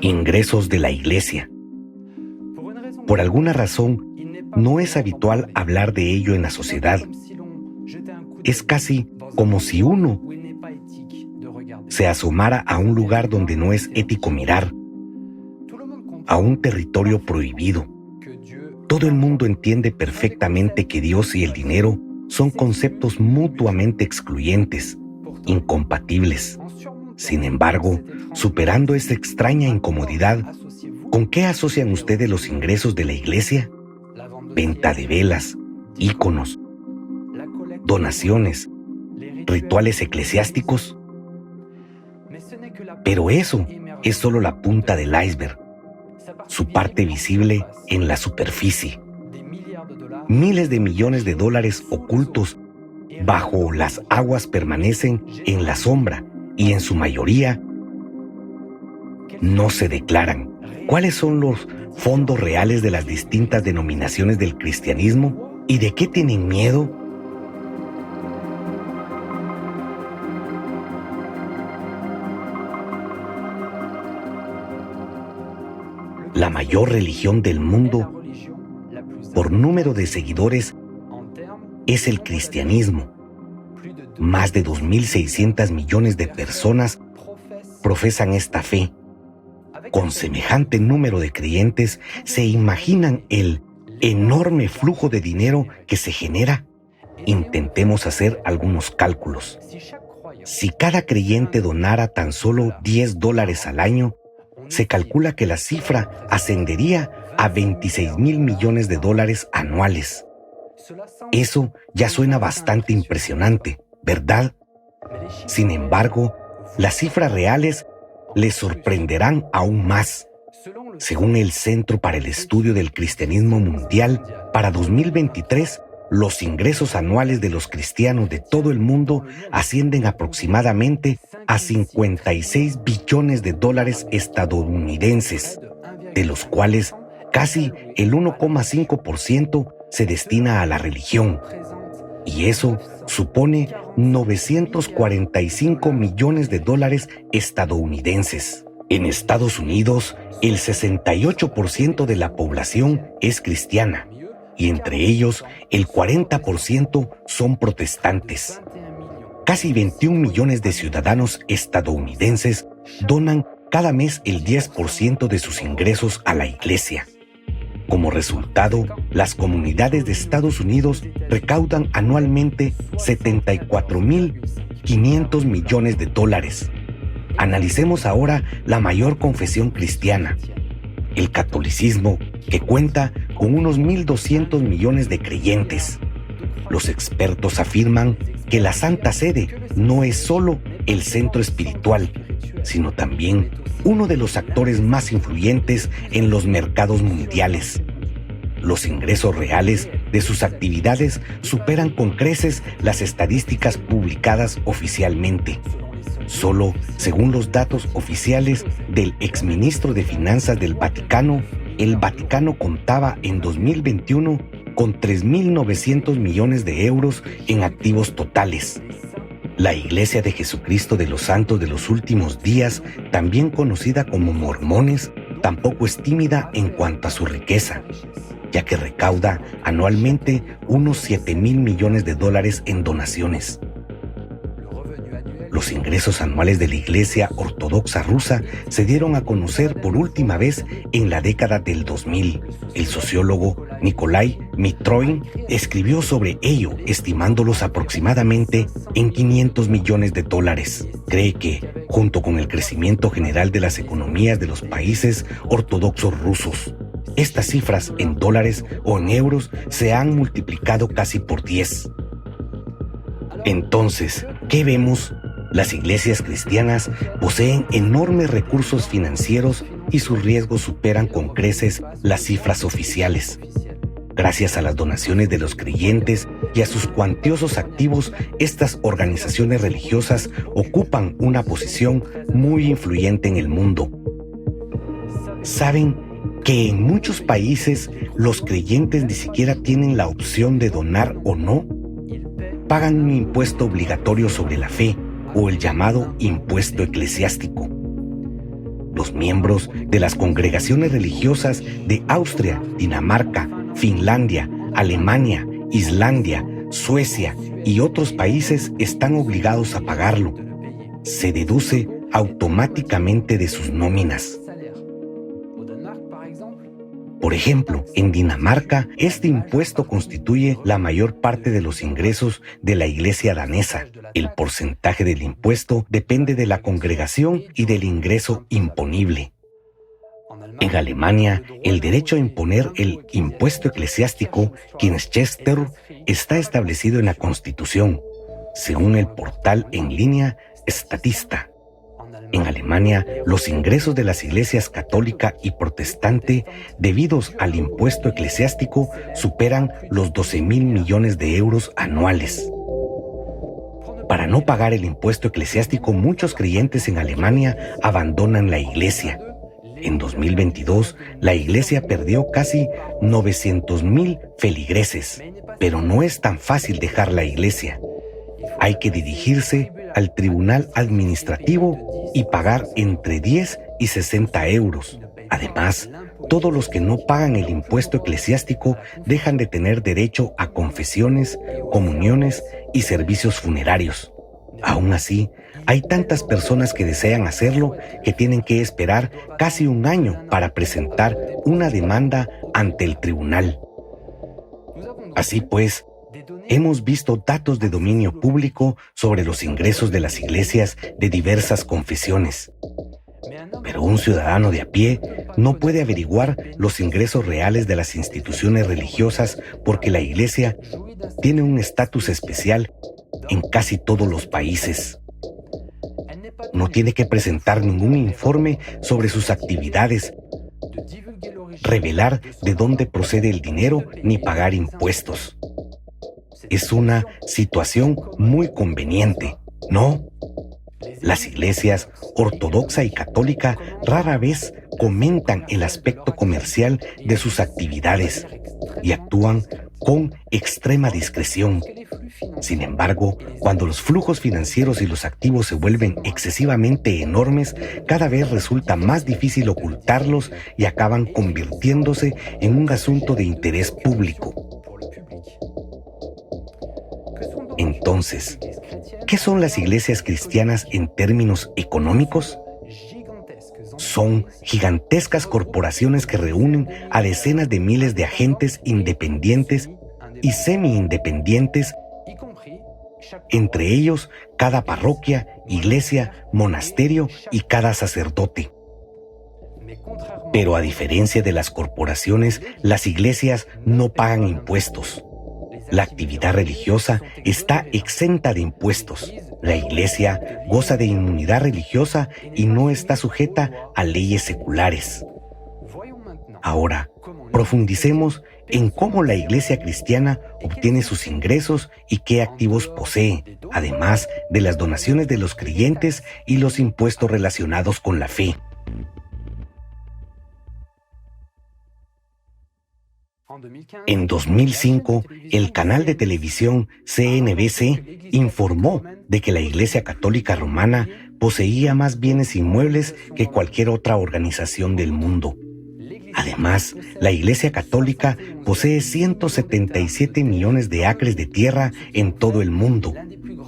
Ingresos de la Iglesia. Por alguna razón, no es habitual hablar de ello en la sociedad. Es casi como si uno se asomara a un lugar donde no es ético mirar, a un territorio prohibido. Todo el mundo entiende perfectamente que Dios y el dinero son conceptos mutuamente excluyentes, incompatibles. Sin embargo, superando esta extraña incomodidad, ¿con qué asocian ustedes los ingresos de la iglesia? Venta de velas, íconos, donaciones, rituales eclesiásticos. Pero eso es solo la punta del iceberg, su parte visible en la superficie. Miles de millones de dólares ocultos bajo las aguas permanecen en la sombra y en su mayoría no se declaran. ¿Cuáles son los fondos reales de las distintas denominaciones del cristianismo y de qué tienen miedo? La mayor religión del mundo por número de seguidores es el cristianismo. Más de 2.600 millones de personas profesan esta fe. Con semejante número de creyentes, ¿se imaginan el enorme flujo de dinero que se genera? Intentemos hacer algunos cálculos. Si cada creyente donara tan solo $10 al año, se calcula que la cifra ascendería a 26.000 millones de dólares anuales. Eso ya suena bastante impresionante, ¿verdad? Sin embargo, las cifras reales les sorprenderán aún más. Según el Centro para el Estudio del Cristianismo Mundial, para 2023, los ingresos anuales de los cristianos de todo el mundo ascienden aproximadamente a 56 billones de dólares estadounidenses, de los cuales casi el 1,5% se destina a la religión. Y eso supone 945 millones de dólares estadounidenses. En Estados Unidos, el 68% de la población es cristiana, y entre ellos el 40% son protestantes. Casi 21 millones de ciudadanos estadounidenses donan cada mes el 10% de sus ingresos a la iglesia. Como resultado, las comunidades de Estados Unidos recaudan anualmente 74.500 millones de dólares. Analicemos ahora la mayor confesión cristiana, el catolicismo, que cuenta con unos 1.200 millones de creyentes. Los expertos afirman que la Santa Sede no es solo el centro espiritual, sino también uno de los actores más influyentes en los mercados mundiales. Los ingresos reales de sus actividades superan con creces las estadísticas publicadas oficialmente. Solo según los datos oficiales del exministro de Finanzas del Vaticano, el Vaticano contaba en 2021 con 3.900 millones de euros en activos totales. La Iglesia de Jesucristo de los Santos de los Últimos Días, también conocida como mormones, tampoco es tímida en cuanto a su riqueza, ya que recauda anualmente unos 7.000 millones de dólares en donaciones. Los ingresos anuales de la Iglesia Ortodoxa rusa se dieron a conocer por última vez en la década del 2000. El sociólogo Nikolai Mitroin escribió sobre ello, estimándolos aproximadamente en 500 millones de dólares. Cree que, junto con el crecimiento general de las economías de los países ortodoxos rusos, estas cifras en dólares o en euros se han multiplicado casi por 10. Entonces, ¿qué vemos? Las iglesias cristianas poseen enormes recursos financieros y sus riesgos superan con creces las cifras oficiales. Gracias a las donaciones de los creyentes y a sus cuantiosos activos, estas organizaciones religiosas ocupan una posición muy influyente en el mundo. ¿Saben que en muchos países los creyentes ni siquiera tienen la opción de donar o no? Pagan un impuesto obligatorio sobre la fe, o el llamado impuesto eclesiástico. Los miembros de las congregaciones religiosas de Austria, Dinamarca, Finlandia, Alemania, Islandia, Suecia y otros países están obligados a pagarlo. Se deduce automáticamente de sus nóminas. Por ejemplo, en Dinamarca, este impuesto constituye la mayor parte de los ingresos de la iglesia danesa. El porcentaje del impuesto depende de la congregación y del ingreso imponible. En Alemania, el derecho a imponer el impuesto eclesiástico, Kirchensteuer, está establecido en la Constitución, según el portal en línea Statista. En Alemania, los ingresos de las iglesias católica y protestante debidos al impuesto eclesiástico superan los 12.000 millones de euros anuales. Para no pagar el impuesto eclesiástico, muchos creyentes en Alemania abandonan la iglesia. En 2022, la iglesia perdió casi 900.000 feligreses, pero no es tan fácil dejar la iglesia. Hay que dirigirse al tribunal administrativo y pagar entre 10 y 60 euros. Además, todos los que no pagan el impuesto eclesiástico dejan de tener derecho a confesiones, comuniones y servicios funerarios. Aún así, hay tantas personas que desean hacerlo que tienen que esperar casi un año para presentar una demanda ante el tribunal. Así pues, hemos visto datos de dominio público sobre los ingresos de las iglesias de diversas confesiones. Pero un ciudadano de a pie no puede averiguar los ingresos reales de las instituciones religiosas porque la iglesia tiene un estatus especial en casi todos los países. No tiene que presentar ningún informe sobre sus actividades, revelar de dónde procede el dinero ni pagar impuestos. Es una situación muy conveniente, ¿no? Las iglesias ortodoxa y católica rara vez comentan el aspecto comercial de sus actividades y actúan con extrema discreción. Sin embargo, cuando los flujos financieros y los activos se vuelven excesivamente enormes, cada vez resulta más difícil ocultarlos y acaban convirtiéndose en un asunto de interés público. Entonces, ¿qué son las iglesias cristianas en términos económicos? Son gigantescas corporaciones que reúnen a decenas de miles de agentes independientes y semi-independientes, entre ellos cada parroquia, iglesia, monasterio y cada sacerdote. Pero a diferencia de las corporaciones, las iglesias no pagan impuestos. La actividad religiosa está exenta de impuestos. La iglesia goza de inmunidad religiosa y no está sujeta a leyes seculares. Ahora, profundicemos en cómo la iglesia cristiana obtiene sus ingresos y qué activos posee, además de las donaciones de los creyentes y los impuestos relacionados con la fe. En 2005, el canal de televisión CNBC informó de que la Iglesia Católica Romana poseía más bienes inmuebles que cualquier otra organización del mundo. Además, la Iglesia Católica posee 177 millones de acres de tierra en todo el mundo,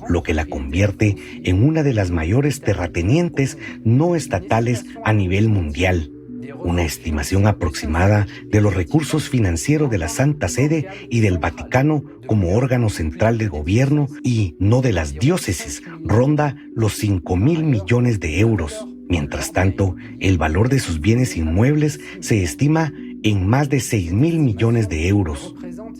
lo que la convierte en una de las mayores terratenientes no estatales a nivel mundial. Una estimación aproximada de los recursos financieros de la Santa Sede y del Vaticano como órgano central del gobierno y no de las diócesis ronda los 5.000 millones de euros. Mientras tanto, el valor de sus bienes inmuebles se estima en más de 6.000 millones de euros.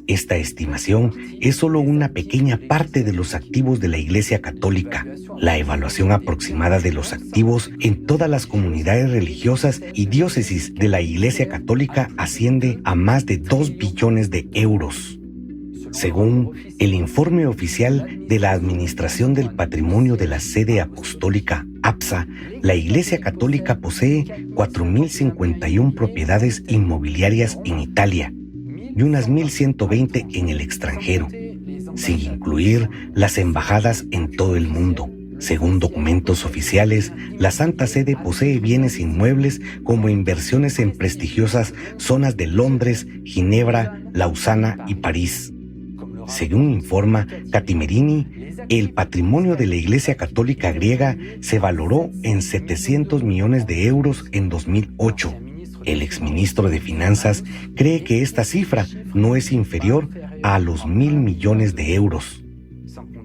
Esta estimación es solo una pequeña parte de los activos de la Iglesia Católica. La evaluación aproximada de los activos en todas las comunidades religiosas y diócesis de la Iglesia Católica asciende a más de 2 billones de euros. Según el informe oficial de la Administración del Patrimonio de la Sede Apostólica, APSA, la Iglesia Católica posee 4.051 propiedades inmobiliarias en Italia y unas 1.120 en el extranjero, sin incluir las embajadas en todo el mundo. Según documentos oficiales, la Santa Sede posee bienes inmuebles como inversiones en prestigiosas zonas de Londres, Ginebra, Lausana y París. Según informa Catimerini, el patrimonio de la Iglesia Católica griega se valoró en 700 millones de euros en 2008. El exministro de Finanzas cree que esta cifra no es inferior a los 1.000 millones de euros.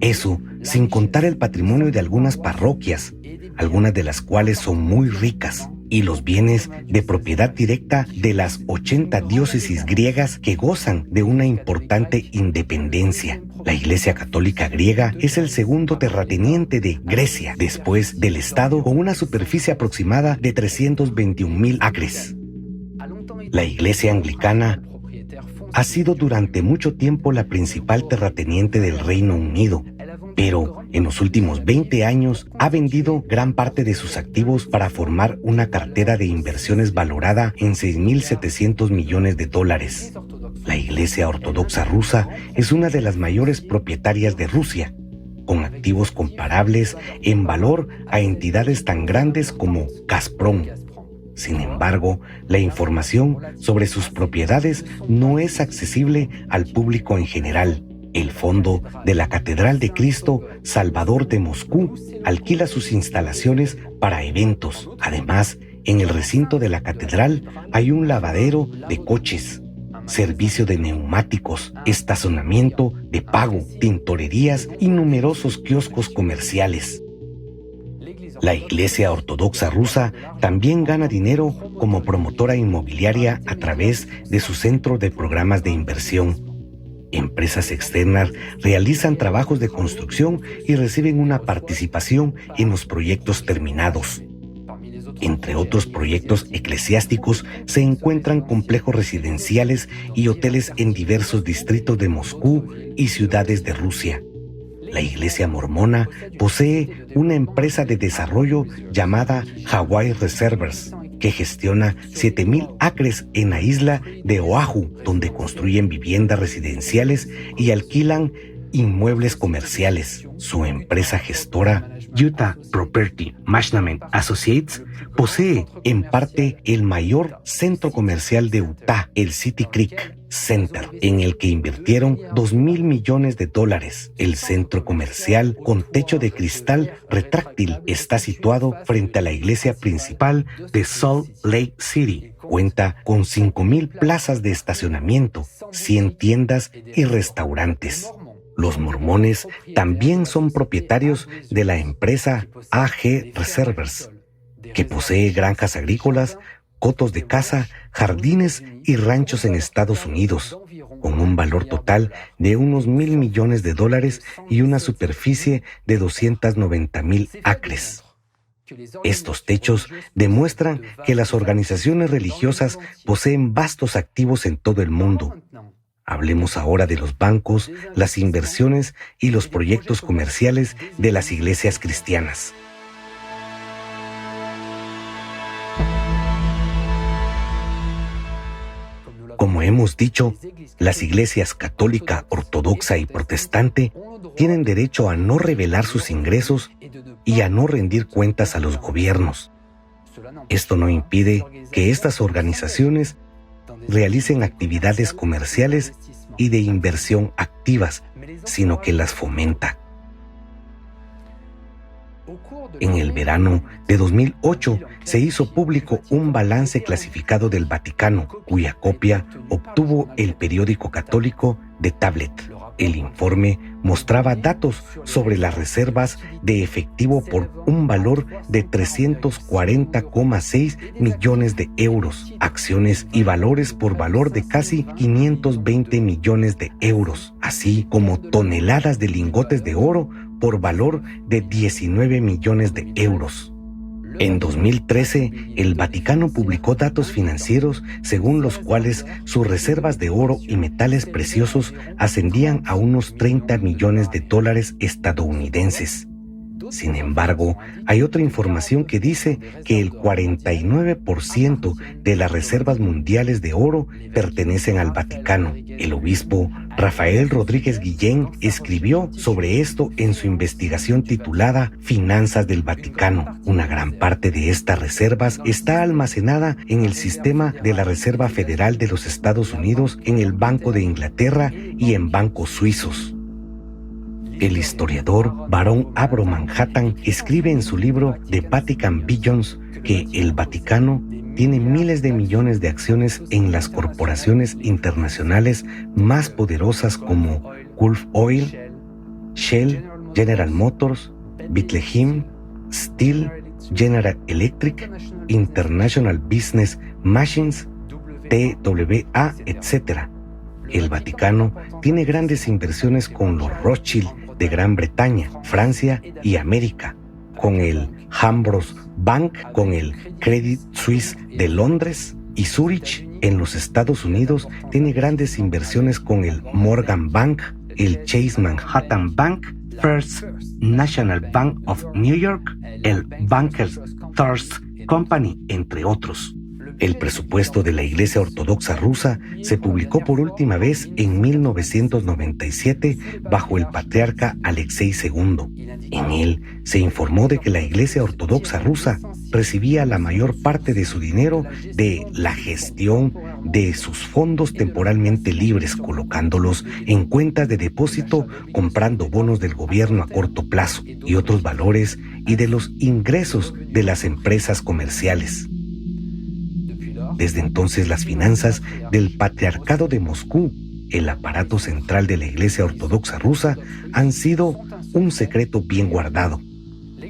Eso sin contar el patrimonio de algunas parroquias, algunas de las cuales son muy ricas, y los bienes de propiedad directa de las 80 diócesis griegas que gozan de una importante independencia. La Iglesia Católica griega es el segundo terrateniente de Grecia, después del Estado, con una superficie aproximada de 321.000 acres. La Iglesia Anglicana ha sido durante mucho tiempo la principal terrateniente del Reino Unido, pero en los últimos 20 años ha vendido gran parte de sus activos para formar una cartera de inversiones valorada en 6.700 millones de dólares. La Iglesia Ortodoxa rusa es una de las mayores propietarias de Rusia, con activos comparables en valor a entidades tan grandes como Gazprom. Sin embargo, la información sobre sus propiedades no es accesible al público en general. El fondo de la Catedral de Cristo Salvador de Moscú alquila sus instalaciones para eventos. Además, en el recinto de la catedral hay un lavadero de coches, servicio de neumáticos, estacionamiento de pago, tintorerías y numerosos kioscos comerciales. La Iglesia Ortodoxa rusa también gana dinero como promotora inmobiliaria a través de su centro de programas de inversión. Empresas externas realizan trabajos de construcción y reciben una participación en los proyectos terminados. Entre otros proyectos eclesiásticos se encuentran complejos residenciales y hoteles en diversos distritos de Moscú y ciudades de Rusia. La Iglesia Mormona posee una empresa de desarrollo llamada Hawaii Reservers, que gestiona 7.000 acres en la isla de Oahu, donde construyen viviendas residenciales y alquilan inmuebles comerciales. Su empresa gestora, Utah Property Management Associates, posee en parte el mayor centro comercial de Utah, el City Creek Center, en el que invirtieron $2.000 millones. El centro comercial, con techo de cristal retráctil, está situado frente a la iglesia principal de Salt Lake City. Cuenta con 5.000 plazas de estacionamiento, 100 tiendas y restaurantes. Los mormones también son propietarios de la empresa AG Reservers, que posee granjas agrícolas, cotos de caza, jardines y ranchos en Estados Unidos, con un valor total de unos $1.000 millones y una superficie de 290.000 acres. Estos techos demuestran que las organizaciones religiosas poseen vastos activos en todo el mundo. Hablemos ahora de los bancos, las inversiones y los proyectos comerciales de las iglesias cristianas. Como hemos dicho, las iglesias católica, ortodoxa y protestante tienen derecho a no revelar sus ingresos y a no rendir cuentas a los gobiernos. Esto no impide que estas organizaciones realicen actividades comerciales y de inversión activas, sino que las fomenta. En el verano de 2008 se hizo público un balance clasificado del Vaticano, cuya copia obtuvo el periódico católico The Tablet. El informe mostraba datos sobre las reservas de efectivo por un valor de 340,6 millones de euros, acciones y valores por valor de casi 520 millones de euros, así como toneladas de lingotes de oro por valor de 19 millones de euros. En 2013, el Vaticano publicó datos financieros según los cuales sus reservas de oro y metales preciosos ascendían a unos $30 millones estadounidenses. Sin embargo, hay otra información que dice que el 49% de las reservas mundiales de oro pertenecen al Vaticano. El obispo Rafael Rodríguez Guillén escribió sobre esto en su investigación titulada Finanzas del Vaticano. Una gran parte de estas reservas está almacenada en el sistema de la Reserva Federal de los Estados Unidos, en el Banco de Inglaterra y en bancos suizos. El historiador Barón Abro Manhattan escribe en su libro The Vatican Billions que el Vaticano tiene miles de millones de acciones en las corporaciones internacionales más poderosas como Gulf Oil, Shell, General Motors, Bethlehem Steel, General Electric, International Business Machines, TWA, etc. El Vaticano tiene grandes inversiones con los Rothschild de Gran Bretaña, Francia y América, con el Hambros Bank, con el Credit Suisse de Londres y Zurich. En los Estados Unidos tiene grandes inversiones con el Morgan Bank, el Chase Manhattan Bank, First National Bank of New York, el Bankers Trust Company, entre otros. El presupuesto de la Iglesia Ortodoxa Rusa se publicó por última vez en 1997 bajo el patriarca Alexei II. En él se informó de que la Iglesia Ortodoxa Rusa recibía la mayor parte de su dinero de la gestión de sus fondos temporalmente libres, colocándolos en cuentas de depósito, comprando bonos del gobierno a corto plazo y otros valores, y de los ingresos de las empresas comerciales. Desde entonces, las finanzas del Patriarcado de Moscú, el aparato central de la Iglesia Ortodoxa Rusa, han sido un secreto bien guardado.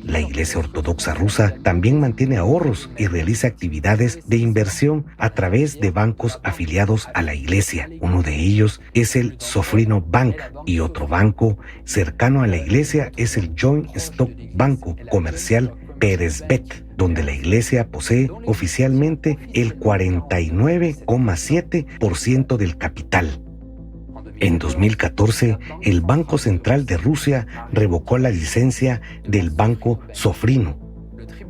La Iglesia Ortodoxa Rusa también mantiene ahorros y realiza actividades de inversión a través de bancos afiliados a la Iglesia. Uno de ellos es el Sofrino Bank y otro banco cercano a la Iglesia es el Joint Stock Banco Comercial Peresbet, donde la Iglesia posee oficialmente el 49,7% del capital. En 2014, el Banco Central de Rusia revocó la licencia del Banco Sofrino.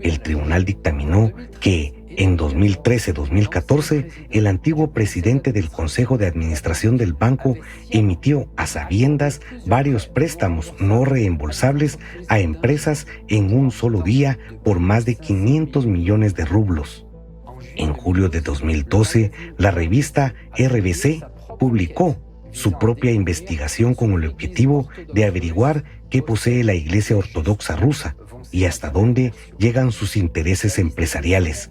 El tribunal dictaminó que en 2013-2014, el antiguo presidente del Consejo de Administración del banco emitió a sabiendas varios préstamos no reembolsables a empresas en un solo día por más de 500 millones de rublos. En julio de 2012, la revista RBC publicó su propia investigación con el objetivo de averiguar qué posee la Iglesia Ortodoxa Rusa y hasta dónde llegan sus intereses empresariales.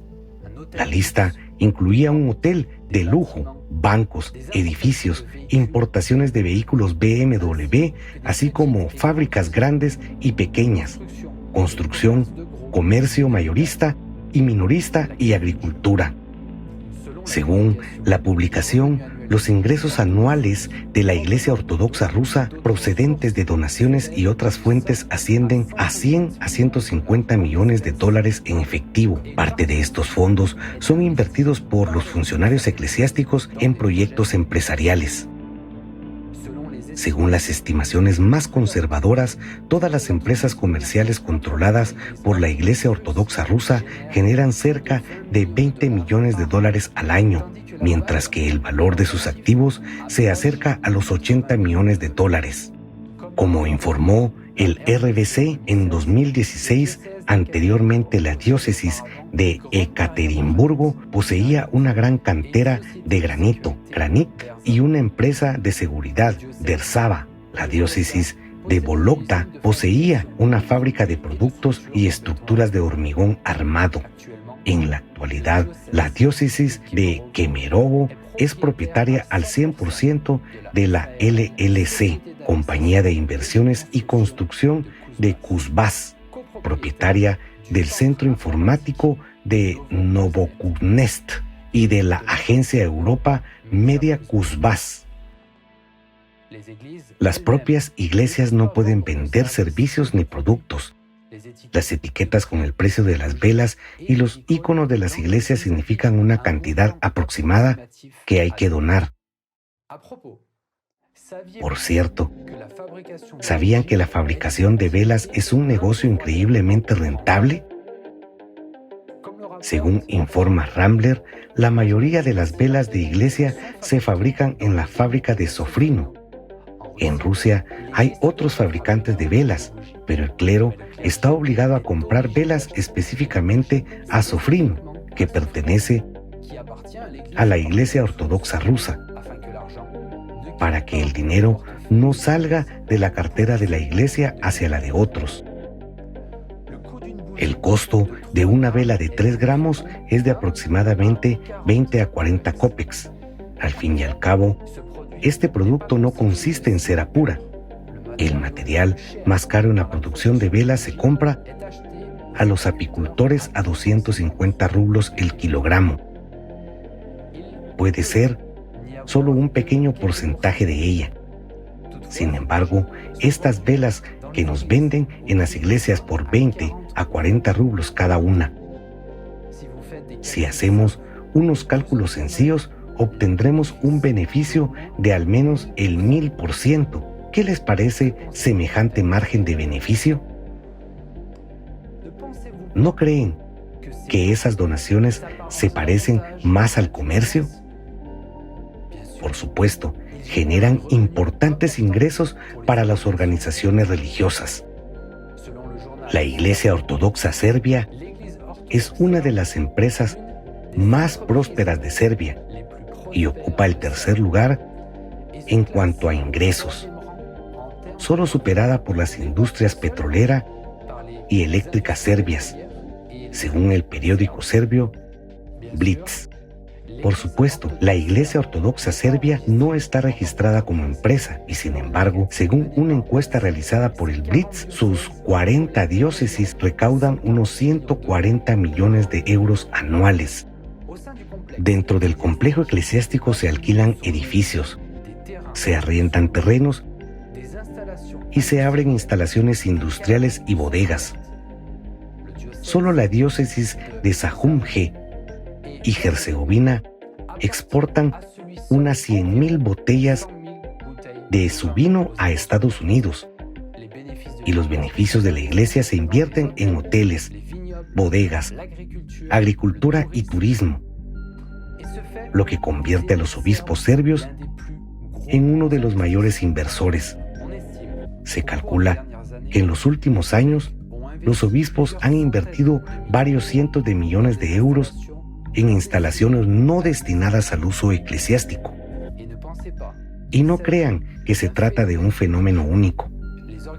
La lista incluía un hotel de lujo, bancos, edificios, importaciones de vehículos BMW, así como fábricas grandes y pequeñas, construcción, comercio mayorista y minorista y agricultura. Según la publicación, los ingresos anuales de la Iglesia Ortodoxa Rusa procedentes de donaciones y otras fuentes ascienden a 100 a 150 millones de dólares en efectivo. Parte de estos fondos son invertidos por los funcionarios eclesiásticos en proyectos empresariales. Según las estimaciones más conservadoras, todas las empresas comerciales controladas por la Iglesia Ortodoxa Rusa generan cerca de 20 millones de dólares al año, mientras que el valor de sus activos se acerca a los 80 millones de dólares. Como informó el RBC en 2016, anteriormente la diócesis de Ekaterimburgo poseía una gran cantera de granit y una empresa de seguridad, Dersava. La diócesis de Vologda poseía una fábrica de productos y estructuras de hormigón armado. En la actualidad, la diócesis de Kemerovo es propietaria al 100% de la LLC, Compañía de Inversiones y Construcción de Kuzbass, propietaria del Centro Informático de Novokurnest y de la Agencia Europa Media Kuzbass. Las propias iglesias no pueden vender servicios ni productos. Las etiquetas con el precio de las velas y los iconos de las iglesias significan una cantidad aproximada que hay que donar. Por cierto, ¿sabían que la fabricación de velas es un negocio increíblemente rentable? Según informa Rambler, la mayoría de las velas de iglesia se fabrican en la fábrica de Sofrino. En Rusia hay otros fabricantes de velas, pero el clero está obligado a comprar velas específicamente a Sofrino, que pertenece a la Iglesia Ortodoxa rusa, para que el dinero no salga de la cartera de la iglesia hacia la de otros. El costo de una vela de 3 gramos es de aproximadamente 20 a 40 kopecks. Al fin y al cabo, este producto no consiste en cera pura. El material más caro en la producción de velas se compra a los apicultores a 250 rublos el kilogramo. Puede ser solo un pequeño porcentaje de ella. Sin embargo, estas velas que nos venden en las iglesias por 20 a 40 rublos cada una. Si hacemos unos cálculos sencillos, obtendremos un beneficio de al menos el 1000%. ¿Qué les parece semejante margen de beneficio? ¿No creen que esas donaciones se parecen más al comercio? Por supuesto, generan importantes ingresos para las organizaciones religiosas. La Iglesia Ortodoxa Serbia es una de las empresas más prósperas de Serbia y ocupa el tercer lugar en cuanto a ingresos, solo superada por las industrias petrolera y eléctrica serbias, según el periódico serbio Blitz. Por supuesto, la Iglesia Ortodoxa Serbia no está registrada como empresa y, sin embargo, según una encuesta realizada por el Blitz, sus 40 diócesis recaudan unos 140 millones de euros anuales. Dentro del complejo eclesiástico se alquilan edificios, se arriendan terrenos y se abren instalaciones industriales y bodegas. Solo la diócesis de Sahumje y Herzegovina exportan unas 100,000 botellas de su vino a Estados Unidos, y los beneficios de la iglesia se invierten en hoteles, bodegas, agricultura y turismo, lo que convierte a los obispos serbios en uno de los mayores inversores. Se calcula que en los últimos años los obispos han invertido varios cientos de millones de euros en instalaciones no destinadas al uso eclesiástico. Y no crean que se trata de un fenómeno único.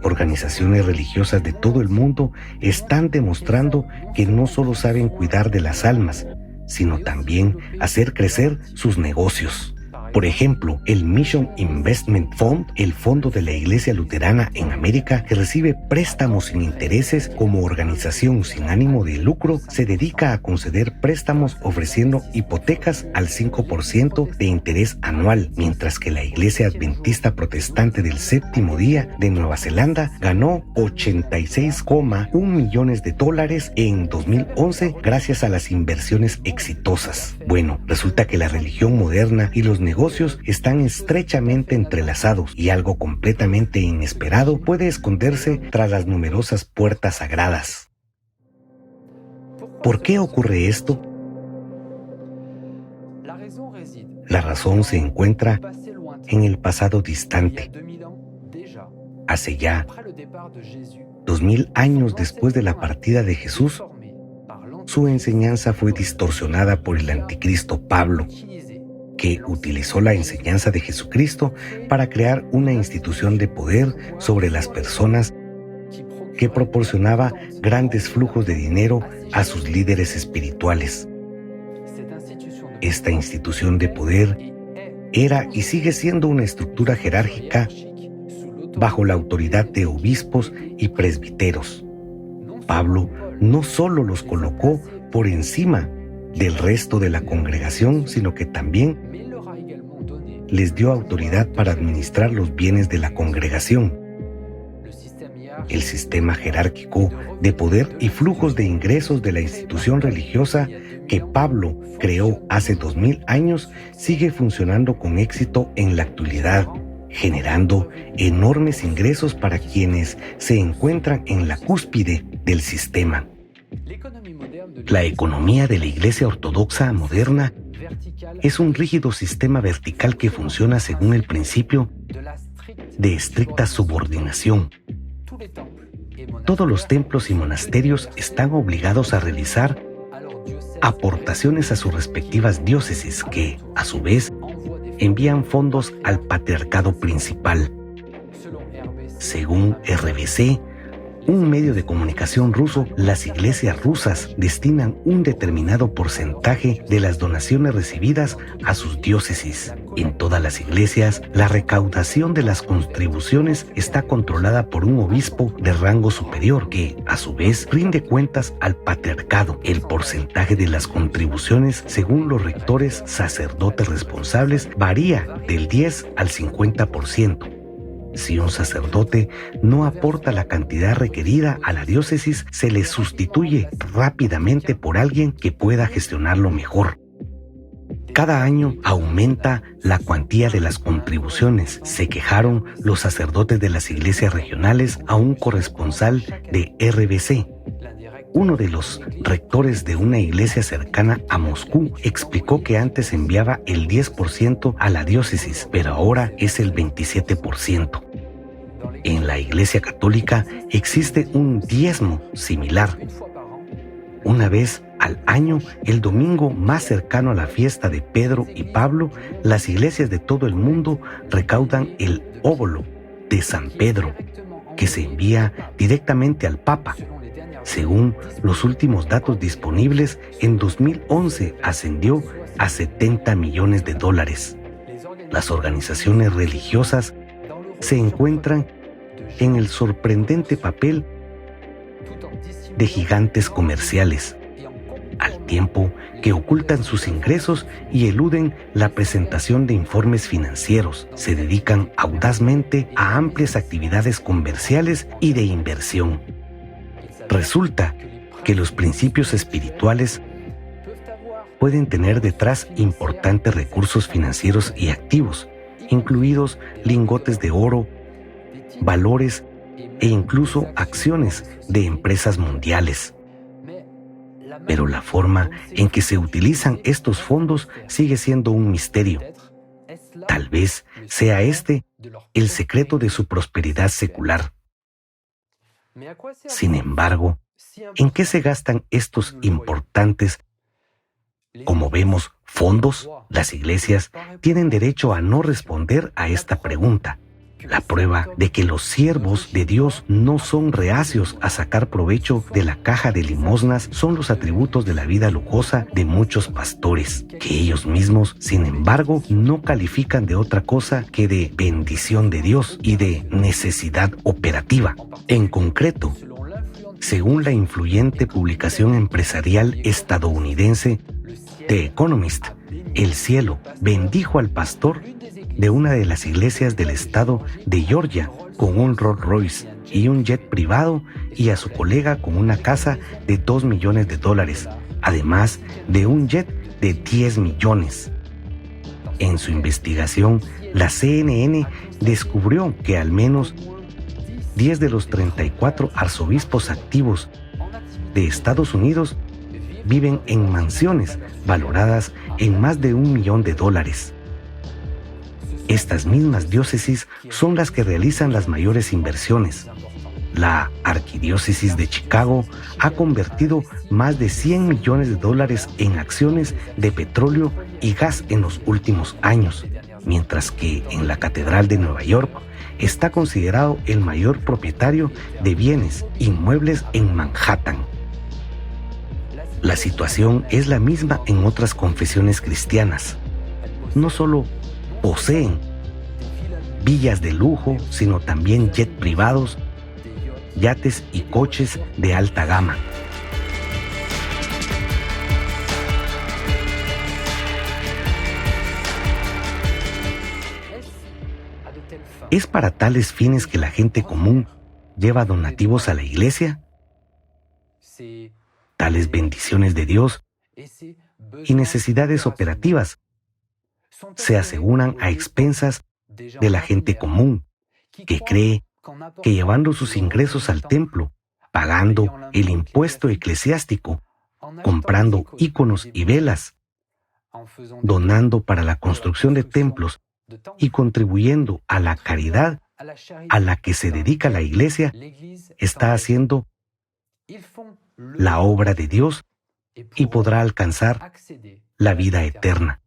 Organizaciones religiosas de todo el mundo están demostrando que no solo saben cuidar de las almas, sino también hacer crecer sus negocios. Por ejemplo, el Mission Investment Fund, el fondo de la Iglesia Luterana en América, que recibe préstamos sin intereses como organización sin ánimo de lucro, se dedica a conceder préstamos ofreciendo hipotecas al 5% de interés anual, mientras que la Iglesia Adventista Protestante del Séptimo Día de Nueva Zelanda ganó $86,1 millones en 2011 gracias a las inversiones exitosas. Bueno, resulta que la religión moderna y los negocios están estrechamente entrelazados y algo completamente inesperado puede esconderse tras las numerosas puertas sagradas. ¿Por qué ocurre esto? La razón se encuentra en el pasado distante. Hace ya 2000 años después de la partida de Jesús, su enseñanza fue distorsionada por el anticristo Pablo, que utilizó la enseñanza de Jesucristo para crear una institución de poder sobre las personas que proporcionaba grandes flujos de dinero a sus líderes espirituales. Esta institución de poder era y sigue siendo una estructura jerárquica bajo la autoridad de obispos y presbiteros. Pablo no solo los colocó por encima del resto de la congregación, sino que también les dio autoridad para administrar los bienes de la congregación. El sistema jerárquico de poder y flujos de ingresos de la institución religiosa que Pablo creó hace 2000 años sigue funcionando con éxito en la actualidad, generando enormes ingresos para quienes se encuentran en la cúspide del sistema. La economía de la Iglesia Ortodoxa moderna es un rígido sistema vertical que funciona según el principio de estricta subordinación. Todos los templos y monasterios están obligados a realizar aportaciones a sus respectivas diócesis que, a su vez, envían fondos al patriarcado principal. Según RBC, un medio de comunicación ruso, las iglesias rusas destinan un determinado porcentaje de las donaciones recibidas a sus diócesis. En todas las iglesias, la recaudación de las contribuciones está controlada por un obispo de rango superior que, a su vez, rinde cuentas al patriarcado. El porcentaje de las contribuciones, según los rectores sacerdotes responsables, varía del 10 al 50%. Si un sacerdote no aporta la cantidad requerida a la diócesis, se le sustituye rápidamente por alguien que pueda gestionarlo mejor. Cada año aumenta la cuantía de las contribuciones, se quejaron los sacerdotes de las iglesias regionales a un corresponsal de RBC. Uno de los rectores de una iglesia cercana a Moscú explicó que antes enviaba el 10% a la diócesis, pero ahora es el 27%. En la Iglesia Católica existe un diezmo similar. Una vez al año, el domingo más cercano a la fiesta de Pedro y Pablo, las iglesias de todo el mundo recaudan el óbolo de San Pedro, que se envía directamente al Papa. Según los últimos datos disponibles, en 2011 ascendió a $70 millones. Las organizaciones religiosas se encuentran en el sorprendente papel de gigantes comerciales, al tiempo que ocultan sus ingresos y eluden la presentación de informes financieros. Se dedican audazmente a amplias actividades comerciales y de inversión. Resulta que los principios espirituales pueden tener detrás importantes recursos financieros y activos, incluidos lingotes de oro, valores e incluso acciones de empresas mundiales. Pero la forma en que se utilizan estos fondos sigue siendo un misterio. Tal vez sea este el secreto de su prosperidad secular. Sin embargo, ¿en qué se gastan estos importantes, como vemos, fondos? Las iglesias tienen derecho a no responder a esta pregunta. La prueba de que los siervos de Dios no son reacios a sacar provecho de la caja de limosnas son los atributos de la vida lujosa de muchos pastores, que ellos mismos, sin embargo, no califican de otra cosa que de bendición de Dios y de necesidad operativa. En concreto, según la influyente publicación empresarial estadounidense The Economist, el cielo bendijo al pastor de una de las iglesias del estado de Georgia con un Rolls Royce y un jet privado, y a su colega con una casa de $2 millones, además de un jet de 10 millones. En su investigación, la CNN descubrió que al menos 10 de los 34 arzobispos activos de Estados Unidos viven en mansiones valoradas en más de $1 millón. Estas mismas diócesis son las que realizan las mayores inversiones. La Arquidiócesis de Chicago ha convertido más de $100 millones en acciones de petróleo y gas en los últimos años, mientras que en la Catedral de Nueva York está considerado el mayor propietario de bienes inmuebles en Manhattan. La situación es la misma en otras confesiones cristianas. No solo poseen villas de lujo, sino también jets privados, yates y coches de alta gama. ¿Es para tales fines que la gente común lleva donativos a la iglesia? Tales bendiciones de Dios y necesidades operativas se aseguran a expensas de la gente común, que cree que llevando sus ingresos al templo, pagando el impuesto eclesiástico, comprando íconos y velas, donando para la construcción de templos y contribuyendo a la caridad a la que se dedica la Iglesia, está haciendo la obra de Dios y podrá alcanzar la vida eterna.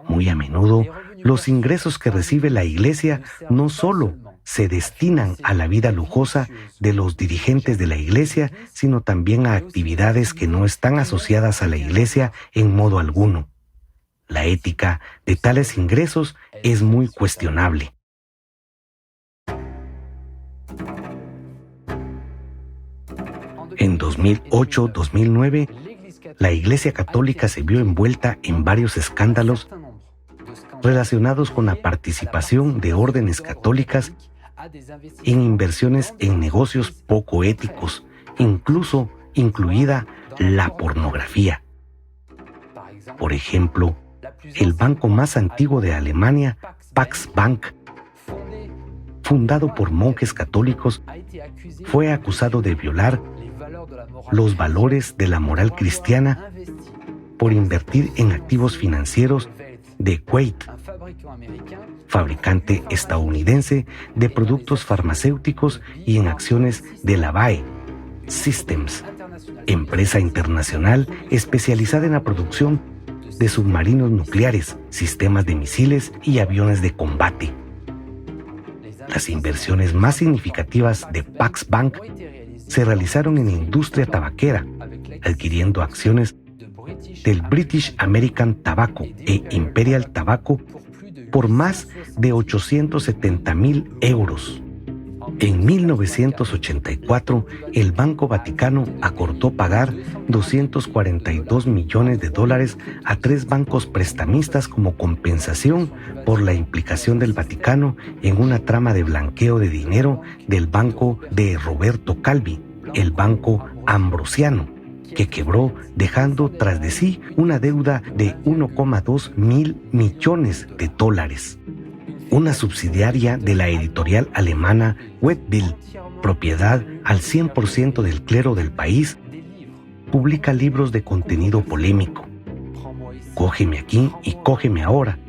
Muy a menudo, los ingresos que recibe la Iglesia no solo se destinan a la vida lujosa de los dirigentes de la Iglesia, sino también a actividades que no están asociadas a la Iglesia en modo alguno. La ética de tales ingresos es muy cuestionable. En 2008-2009, la Iglesia Católica se vio envuelta en varios escándalos relacionados con la participación de órdenes católicas en inversiones en negocios poco éticos, incluida la pornografía. Por ejemplo, el banco más antiguo de Alemania, Pax Bank, fundado por monjes católicos, fue acusado de violar los valores de la moral cristiana por invertir en activos financieros de Kuwait, fabricante estadounidense de productos farmacéuticos, y en acciones de la BAE Systems, empresa internacional especializada en la producción de submarinos nucleares, sistemas de misiles y aviones de combate. Las inversiones más significativas de Pax Bank se realizaron en la industria tabaquera, adquiriendo acciones del British American Tobacco e Imperial Tobacco por más de 870,000 euros. En 1984, el Banco Vaticano acordó pagar $242 millones a 3 bancos prestamistas como compensación por la implicación del Vaticano en una trama de blanqueo de dinero del banco de Roberto Calvi, el Banco Ambrosiano, que quebró dejando tras de sí una deuda de $1,2 mil millones. Una subsidiaria de la editorial alemana Wetbild, propiedad al 100% del clero del país, publica libros de contenido polémico. Cógeme aquí y cógeme ahora,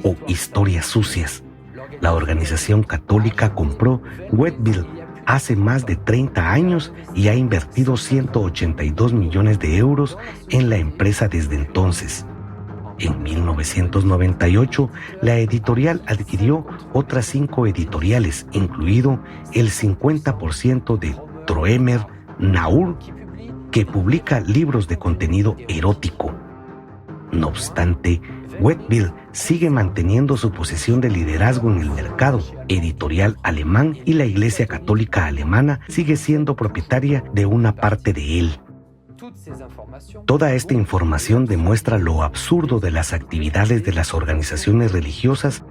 o Historias sucias. La organización católica compró Wetbild hace más de 30 años y ha invertido 182 millones de euros en la empresa desde entonces. En 1998, la editorial adquirió otras 5 editoriales, incluido el 50% de Troemer Naur, que publica libros de contenido erótico. No obstante, Wetbild sigue manteniendo su posición de liderazgo en el mercado editorial alemán y la Iglesia Católica Alemana sigue siendo propietaria de una parte de él. Toda esta información demuestra lo absurdo de las actividades de las organizaciones religiosas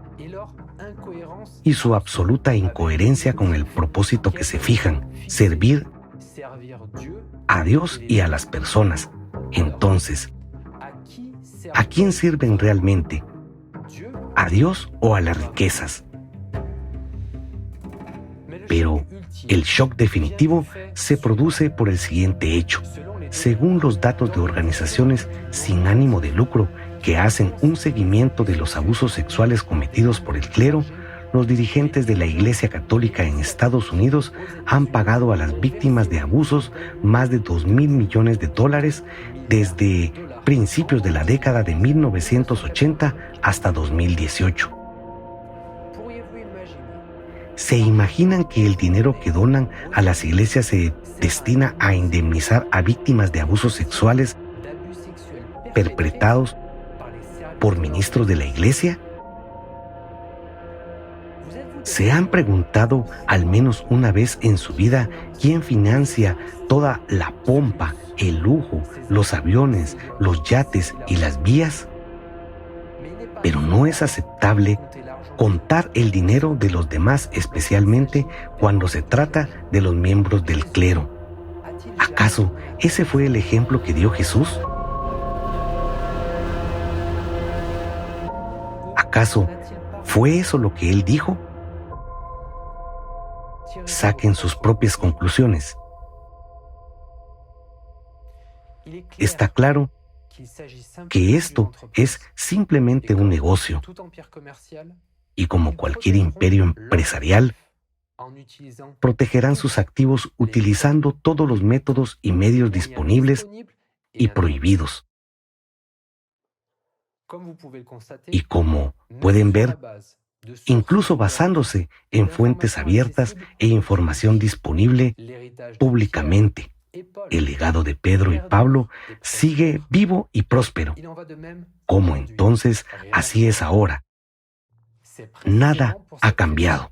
y su absoluta incoherencia con el propósito que se fijan: servir a Dios y a las personas. Entonces, ¿a quién sirven realmente? ¿A Dios o a las riquezas? Pero el shock definitivo se produce por el siguiente hecho. Según los datos de organizaciones sin ánimo de lucro que hacen un seguimiento de los abusos sexuales cometidos por el clero, los dirigentes de la Iglesia Católica en Estados Unidos han pagado a las víctimas de abusos más de $2,000 millones desde principios de la década de 1980 hasta 2018. ¿Se imaginan que el dinero que donan a las iglesias se destina a indemnizar a víctimas de abusos sexuales perpetrados por ministros de la Iglesia? ¿Se han preguntado al menos una vez en su vida quién financia toda la pompa, el lujo, los aviones, los yates y las vías? Pero no es aceptable contar el dinero de los demás, especialmente cuando se trata de los miembros del clero. ¿Acaso ese fue el ejemplo que dio Jesús? ¿Acaso fue eso lo que él dijo? Saquen sus propias conclusiones. Está claro que esto es simplemente un negocio y, como cualquier imperio empresarial, protegerán sus activos utilizando todos los métodos y medios disponibles y prohibidos. Y como pueden ver, incluso basándose en fuentes abiertas e información disponible públicamente, el legado de Pedro y Pablo sigue vivo y próspero. ¿Cómo entonces así es ahora? Nada ha cambiado.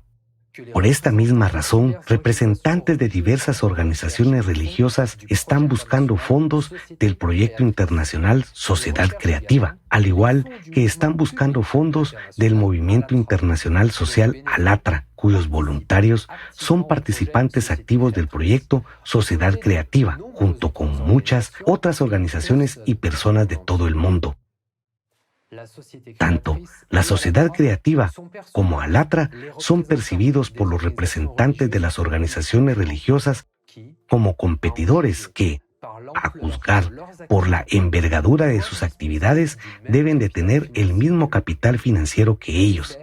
Por esta misma razón, representantes de diversas organizaciones religiosas están buscando fondos del proyecto internacional Sociedad Creativa, al igual que están buscando fondos del movimiento internacional social Alatra, cuyos voluntarios son participantes activos del proyecto Sociedad Creativa, junto con muchas otras organizaciones y personas de todo el mundo. Tanto la sociedad creativa como Alatra son percibidos por los representantes de las organizaciones religiosas como competidores que, a juzgar por la envergadura de sus actividades, deben de tener el mismo capital financiero que ellos.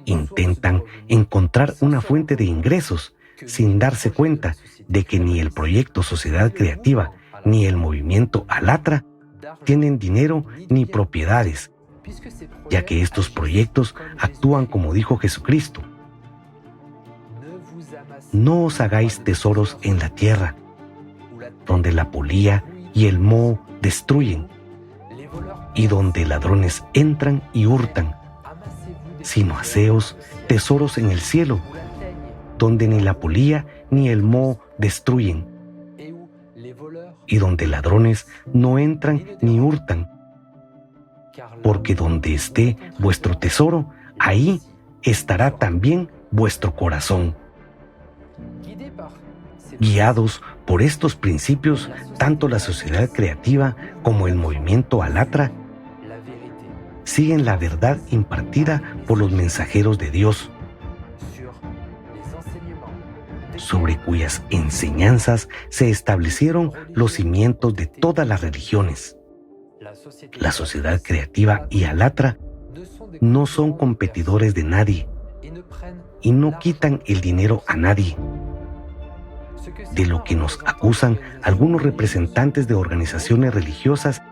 Intentan encontrar una fuente de ingresos sin darse cuenta de que ni el proyecto Sociedad Creativa ni el movimiento Alatra tienen dinero ni propiedades, ya que estos proyectos actúan como dijo Jesucristo: no os hagáis tesoros en la tierra, donde la polilla y el moho destruyen, y donde ladrones entran y hurtan, sino haceos tesoros en el cielo, donde ni la polilla ni el moho destruyen, y donde ladrones no entran ni hurtan. Porque donde esté vuestro tesoro, ahí estará también vuestro corazón. Guiados por estos principios, tanto la sociedad creativa como el movimiento Alatra siguen la verdad impartida por los mensajeros de Dios, sobre cuyas enseñanzas se establecieron los cimientos de todas las religiones. La sociedad creativa y Alatra no son competidores de nadie y no quitan el dinero a nadie. De lo que nos acusan algunos representantes de organizaciones religiosas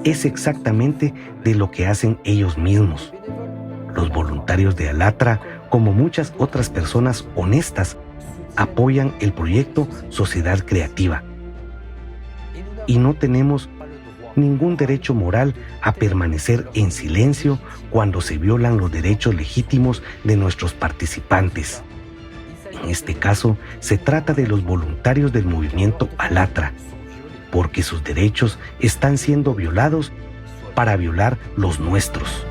es exactamente de lo que hacen ellos mismos. Los voluntarios de Alatra, como muchas otras personas honestas, apoyan el proyecto Sociedad Creativa. Y no tenemos ningún derecho moral a permanecer en silencio cuando se violan los derechos legítimos de nuestros participantes. En este caso, se trata de los voluntarios del movimiento Alatra, porque sus derechos están siendo violados para violar los nuestros.